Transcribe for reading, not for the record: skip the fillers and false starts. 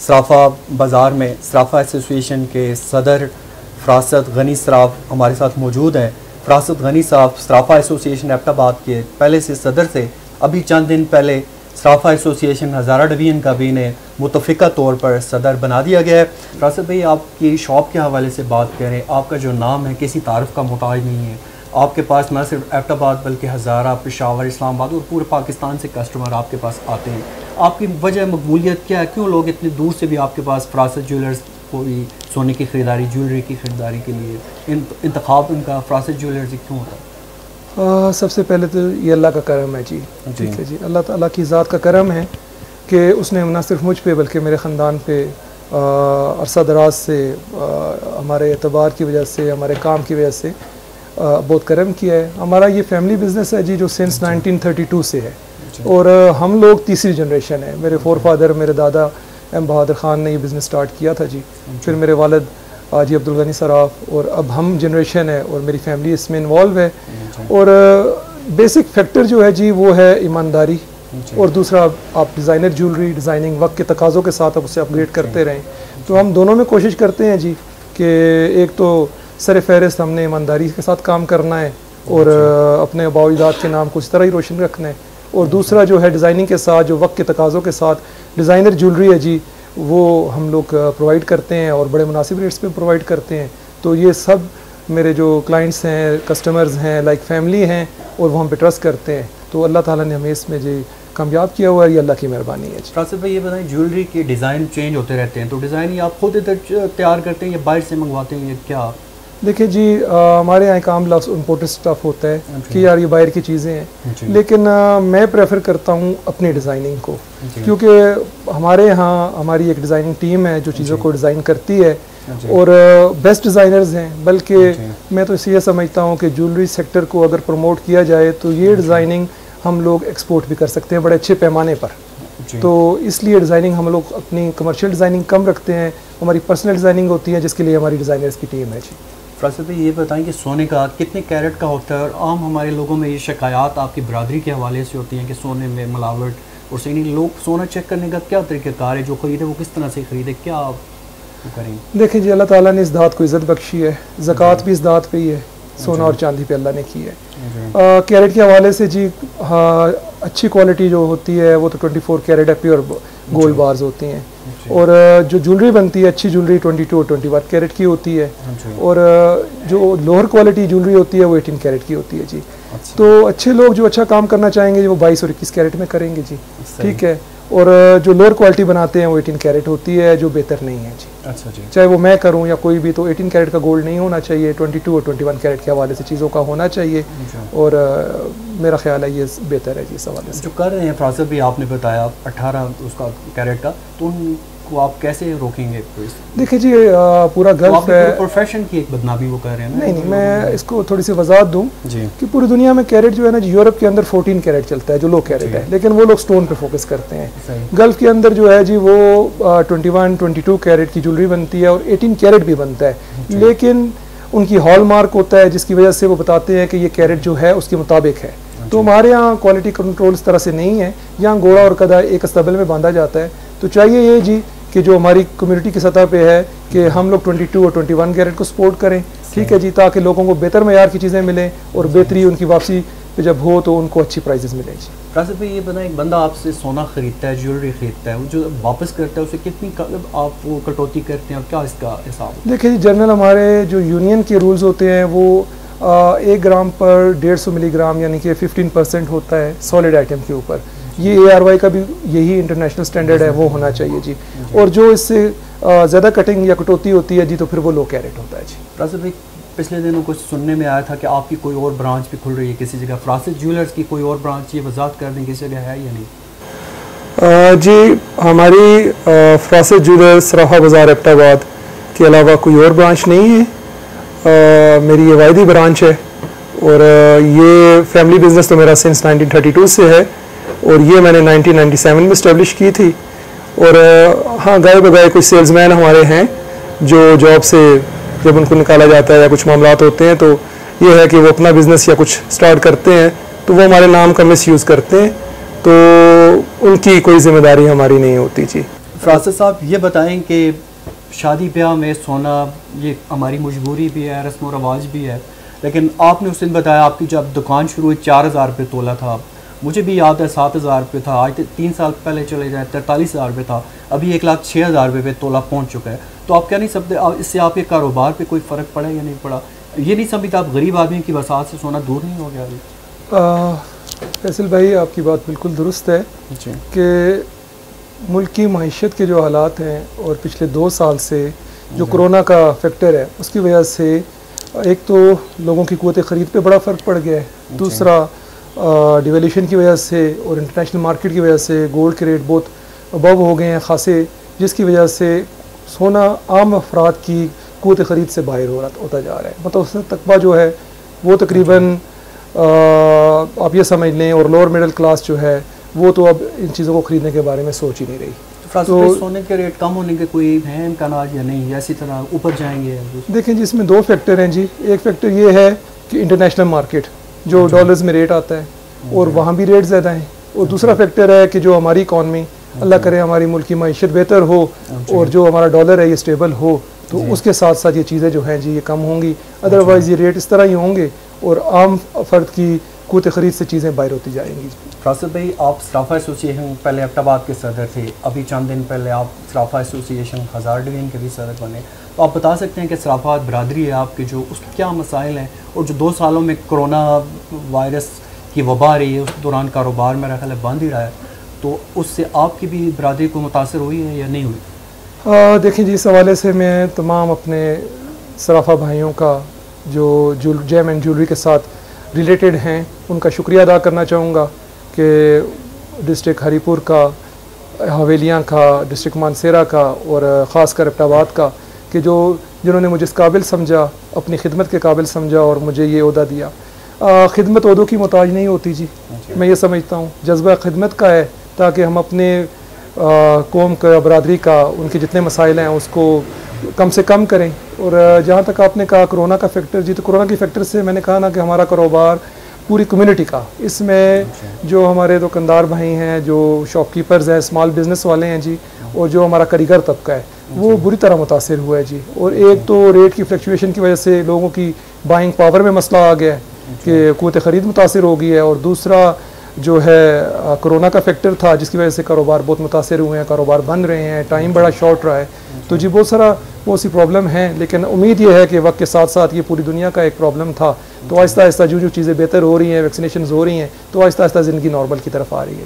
सराफा बाज़ार में सराफा एसोसिएशन के सदर फ़रासत गनी सराफ हमारे साथ मौजूद हैं। फ़रासत गनी साहब सराफा एसोसिएशन एबटाबाद के पहले से सदर थे, अभी चंद दिन पहले सराफा एसोसिएशन हज़ारा डिवीज़न का भी इन्हें मुतफ़िका तौर पर सदर बना दिया गया है। फ़रासत भाई, आपकी शॉप के हवाले से बात करें, आपका जो नाम है किसी तारीफ़ का मोहताज नहीं है। आपके पास न सिर्फ एबटाबाद बल्कि हज़ारा, पेशावर, इस्लामाबाद और पूरे पाकिस्तान से कस्टमर आपके पास आते हैं। आपकी वजह मकबूलियत क्या है? क्यों लोग इतनी दूर से भी आपके पास फ़रासत ज्वेलर्स कोई सोने की ख़रीदारी, ज्वेलरी की ख़रीदारी के लिए इंतखाब इनका फ़रासत ज्वेलर्स से क्यों होता है? सबसे पहले तो ये अल्लाह का करम है जी, ठीक है जी। अल्लाह ताला की ज़ात का करम है कि उसने न सिर्फ मुझ पे बल्कि मेरे ख़ानदान पे अरसा दराज से हमारे एतबार की वजह से, हमारे काम की वजह से बहुत करम किया है। हमारा ये फैमिली बिज़नेस है जी, जो सिंस 1932 से है और हम लोग तीसरी जनरेशन है। मेरे फोर फादर, मेरे दादा एम बहादुर ख़ान ने ये बिज़नेस स्टार्ट किया था जी, फिर मेरे वालिद हाजी अब्दुल गनी सराफ, और अब हम जनरेशन है और मेरी फैमिली इसमें इन्वॉल्व है। और बेसिक फैक्टर जो है जी वो है ईमानदारी, और दूसरा आप डिज़ाइनर ज्वेलरी, डिज़ाइनिंग वक्त के तकाज़ों के साथ आप उसे अपग्रेड करते रहें। तो हम दोनों में कोशिश करते हैं जी कि एक तो सर फहरिस्त हमने ईमानदारी के साथ काम करना है और अपने बाओ-इजाद के नाम को इस तरह ही रोशन रखना है, और दूसरा जो है डिज़ाइनिंग के साथ जो वक्त के तकाज़ों के साथ डिज़ाइनर ज्वेलरी है जी वो हम लोग प्रोवाइड करते हैं और बड़े मुनासिब रेट्स पे प्रोवाइड करते हैं। तो ये सब मेरे जो क्लाइंट्स हैं, कस्टमर्स हैं, लाइक फैमिली हैं, और वो हम पे ट्रस्ट करते हैं। तो अल्लाह ताला ने हमें इसमें जी कामयाब किया हुआ है, ये अल्लाह की मेहरबानी है। फ़रासत भाई, ये बताएं, ज्वेलरी के डिज़ाइन चेंज होते रहते हैं, तो डिज़ाइन आप खुद इधर तैयार करते हैं या बाहर से मंगवाते हैं, ये क्या? देखिए जी, हमारे यहाँ एक आम लफ्ज़ इम्पोर्टेड स्टफ़ होता है कि यार ये बाहर की चीज़ें हैं, लेकिन मैं प्रेफर करता हूँ अपनी डिज़ाइनिंग को, क्योंकि हमारे यहाँ हमारी एक डिज़ाइनिंग टीम है जो चीज़ों को डिज़ाइन करती है और बेस्ट डिज़ाइनर्स हैं। बल्कि मैं तो इसलिए समझता हूँ कि ज्वेलरी सेक्टर को अगर प्रमोट किया जाए तो ये डिज़ाइनिंग हम लोग एक्सपोर्ट भी कर सकते हैं बड़े अच्छे पैमाने पर। तो इसलिए डिज़ाइनिंग हम लोग अपनी कमर्शियल डिज़ाइनिंग कम रखते हैं, हमारी पर्सनल डिज़ाइनिंग होती है जिसके लिए हमारी डिज़ाइनर्स की टीम है जी। फ़रासत भाई, ये बताएं कि सोने का कितने कैरेट का होता है, और आम हमारे लोगों में ये शिकायत आपकी बरादरी के हवाले से होती हैं कि सोने में मिलावट, और सही नहीं, लोग सोना चेक करने का क्या तरीक़ाकार है, जो ख़रीदे वो किस तरह से ख़रीदे, क्या आप करें? देखिए जी, अल्लाह ताला ने इस दात को इज़्ज़त बख्शी है, ज़कात भी इस दात पे ही है, सोना और चांदी पे अल्लाह ने की है। कैरेट के हवाले से जी, हाँ, अच्छी क्वालिटी जो होती है वो तो 24 कैरेट है, प्योर गोल्ड बार्स होती हैं, और जो ज्वेलरी बनती है अच्छी ज्वेलरी 22 और 21 कैरेट की होती है, और जो लोअर क्वालिटी ज्वेलरी होती है वो 18 कैरेट की होती है जी। तो अच्छे लोग जो अच्छा काम करना चाहेंगे वो 22 और 21 कैरेट में करेंगे जी, ठीक है। और जो लोअर क्वालिटी बनाते हैं वो 18 कैरेट होती है, जो बेहतर नहीं है जी। अच्छा जी। चाहे वो मैं करूं या कोई भी, तो 18 कैरेट का गोल्ड नहीं होना चाहिए, 22 और 21 कैरेट के हवाले से चीज़ों का होना चाहिए, और मेरा ख्याल है ये बेहतर है जी इस हवाले से। जो कर रहे हैं फ़रासत भी, आपने बताया 18 उसका कैरेट का, तो को आप कैसे रोकेंगे? देखिए जी, पूरा गल्फ है, प्रोफेशन की एक बदनामी वो कर रहे हैं ना। नहीं, मैं इसको थोड़ी सी वजाहत दूं जी कि पूरी दुनिया में कैरेट जो है ना, यूरोप के अंदर 14 कैरेट चलता है जो लो कैरेट है, लेकिन वो लोग स्टोन पे फोकस करते हैं। गल्फ के अंदर जो है जी वो 21, 22 कैरेट की ज्वेलरी बनती है और 18 कैरेट भी बनता है, लेकिन उनकी हॉलमार्क होता है जिसकी वजह से वो बताते हैं कि ये कैरेट जो है उसके मुताबिक है। तो हमारे यहाँ क्वालिटी कंट्रोल इस तरह से नहीं है, यहाँ घोड़ा और गधा एक अस्तबल में बांधा जाता है। तो चाहिए ये जी कि जो हमारी कम्युनिटी की सतह पे है कि हम लोग 22 और 21 कैरेट को सपोर्ट करें, ठीक है जी, ताकि लोगों को बेहतर मयार की चीज़ें मिलें और बेहतरी उनकी वापसी पे जब हो तो उनको अच्छी प्राइजेस मिलें जी। रासिफ भाई, ये बताएं, एक बंदा आपसे सोना खरीदता है, ज्वेलरी खरीदता है, वो जो वापस करता है उसे कितनी आप वो कटौती करते हैं और क्या इसका हिसाब? देखिए जी, जनरल हमारे जो यूनियन के रूल्स होते हैं वो 1 ग्राम पर 150 मिलीग्राम यानी कि 15% होता है सॉलिड आइटम के ऊपर। ये ARY का भी यही इंटरनेशनल स्टैंडर्ड है, वो होना चाहिए जी। और जो इससे ज़्यादा कटिंग या कटौती होती है जी तो फिर वो लो कैरेट होता है जी। रासिफ भाई, पिछले दिनों कुछ सुनने में आया था कि आपकी कोई और ब्रांच भी खुल रही है किसी जगह, फ्रासिद ज्वेलर्स की कोई और ब्रांच, ये वजाहत कर दें किसी जगह है या नहीं? जी, हमारी फ्रासिद ज्वेलर्स सराफा बाज़ार एबटाबाद के अलावा कोई और ब्रांच नहीं है। मेरी ये वायदी ब्रांच है और ये फैमिली बिजनेस तो मेरा सिंस 1932 से है और ये मैंने 1997 में इस्टेब्लिश की थी। और हाँ, गाय बगाए कुछ सेल्समैन हमारे हैं जो जॉब से जब उनको निकाला जाता है या कुछ मामलात होते हैं तो ये है कि वो अपना बिज़नेस या कुछ स्टार्ट करते हैं तो वो हमारे नाम का मिसयूज़ करते हैं, तो उनकी कोई जिम्मेदारी हमारी नहीं होती जी। फ्रासिद साहब, ये बताएं कि शादी ब्याह में सोना ये हमारी मजबूरी भी है, रस्म व रवाज भी है, लेकिन आपने उस दिन बताया आपकी जब दुकान शुरू हुई 4000 रुपये तोला था, मुझे भी याद है 7000 रुपये था, आज 3 साल पहले चले जाए 43,000 रुपये था, अभी 1,06,000 रुपये पे तोला पहुंच चुका है। तो आप कह नहीं सकते इससे आपके कारोबार पे कोई फ़र्क पड़ा या नहीं पड़ा? ये नहीं समझते आप गरीब आदमी की वसात से सोना दूर नहीं हो गया अभी? फैसल भाई, आपकी बात बिल्कुल दुरुस्त है कि मुल्क की मईशत के जो हालात हैं और पिछले 2 साल से जो कोरोना का फैक्टर है उसकी वजह से एक तो लोगों की क़ुव्वत ख़रीद पे बड़ा फ़र्क पड़ गया है, दूसरा डिवेल्यूशन की वजह से और इंटरनेशनल मार्केट की वजह से गोल्ड के रेट बहुत अबव हो गए हैं खासे, जिसकी वजह से सोना आम अफराद की क़ुव्वत ख़रीद से बाहर होता जा रहा है। मतलब उसका तकबा जो है वो तकरीबन आप ये समझ लें, और लोअर मिडिल क्लास जो है वो तो अब इन चीज़ों को ख़रीदने के बारे में सोच ही नहीं रही। तो सोने के रेट कम होने के कोई है इम्कान या नहीं, या इसी तरह ऊपर जाएंगे? देखें जी, इसमें 2 फैक्टर हैं जी। एक फैक्टर ये है कि इंटरनेशनल मार्केट जो डॉलर्स में रेट आता है और वहाँ भी रेट ज़्यादा है, और दूसरा फैक्टर है कि जो हमारी इकॉनमी, अल्लाह करे हमारी मुल्क की मईशत बेहतर हो और जो हमारा डॉलर है ये स्टेबल हो, तो उसके साथ साथ ये चीज़ें जो हैं जी ये कम होंगी। अदरवाइज़ ये रेट इस तरह ही होंगे और आम फर्द की क़ुव्वत ख़रीद से चीज़ें बाहर होती जाएंगी। रासिफ भाई, आप सराफा एसोसिएशन पहले एबटाबाद के सदर थे, अभी चंद दिन पहले आप सराफा एसोसिएशन हज़ार डिवीज़न के भी सदर बने, तो आप बता सकते हैं कि सराफा बरादरी है आपके जो उसके क्या मसाइल हैं, और जो 2 सालों में कोरोना वायरस की वबा आ रही है उस दौरान कारोबार मेरा ख्याल है बंद ही रहा है, तो उससे आपकी भी बरादरी को मुतासर हुई है या नहीं हुई? देखिए जी, इस हवाले से मैं तमाम अपने सराफा भाइयों का जो जेम एंड ज्वेलरी के साथ रिलेटेड हैं उनका शुक्रिया अदा करना चाहूँगा कि डिस्ट्रिक्ट हरीपुर का, हवेलियाँ का, डिस्ट्रिक्ट मानसेरा का और ख़ास कर एबटाबाद का कि जिन्होंने मुझे इस काबिल समझा, अपनी खिदमत के काबिल समझा और मुझे ये ओहदा दिया। खिदमत ओहदों की मोहताज नहीं होती जी, मैं ये समझता हूँ जज्बा खिदमत का है, ताकि हम अपने कौम का, बरादरी का, उनके जितने मसाइल हैं उसको कम से कम करें। और जहाँ तक आपने कहा कोरोना का फैक्टर जी, तो कोरोना के फैक्टर से मैंने कहा ना कि हमारा कारोबार पूरी कम्युनिटी का, इसमें जो हमारे दुकानदार भाई हैं, जो शॉपकीपर्स हैं, स्मॉल बिज़नेस वाले हैं जी, और जो हमारा कारीगर तबका है वो बुरी तरह मुतासिर हुआ है जी। और एक तो रेट की फ्लक्चुएशन की वजह से लोगों की बाइंग पावर में मसला आ गया है कि क़ुव्वत ख़रीद मुतासिर हो गई है, और दूसरा जो है कोरोना का फैक्टर था जिसकी वजह से कारोबार बहुत मुतासिर हुए हैं, कारोबार बंद रहे हैं, टाइम बड़ा शॉर्ट रहा है। तो जी बहुत सी प्रॉब्लम है, लेकिन उम्मीद ये है कि वक्त के साथ साथ ये पूरी दुनिया का एक प्रॉब्लम था, तो आहिस्ता आहिस्ता जो चीज़ें बेहतर हो रही हैं, वैक्सीनेशन हो रही हैं, तो आहिस्ता आहिस्ता ज़िंदगी नॉर्मल की तरफ आ रही है।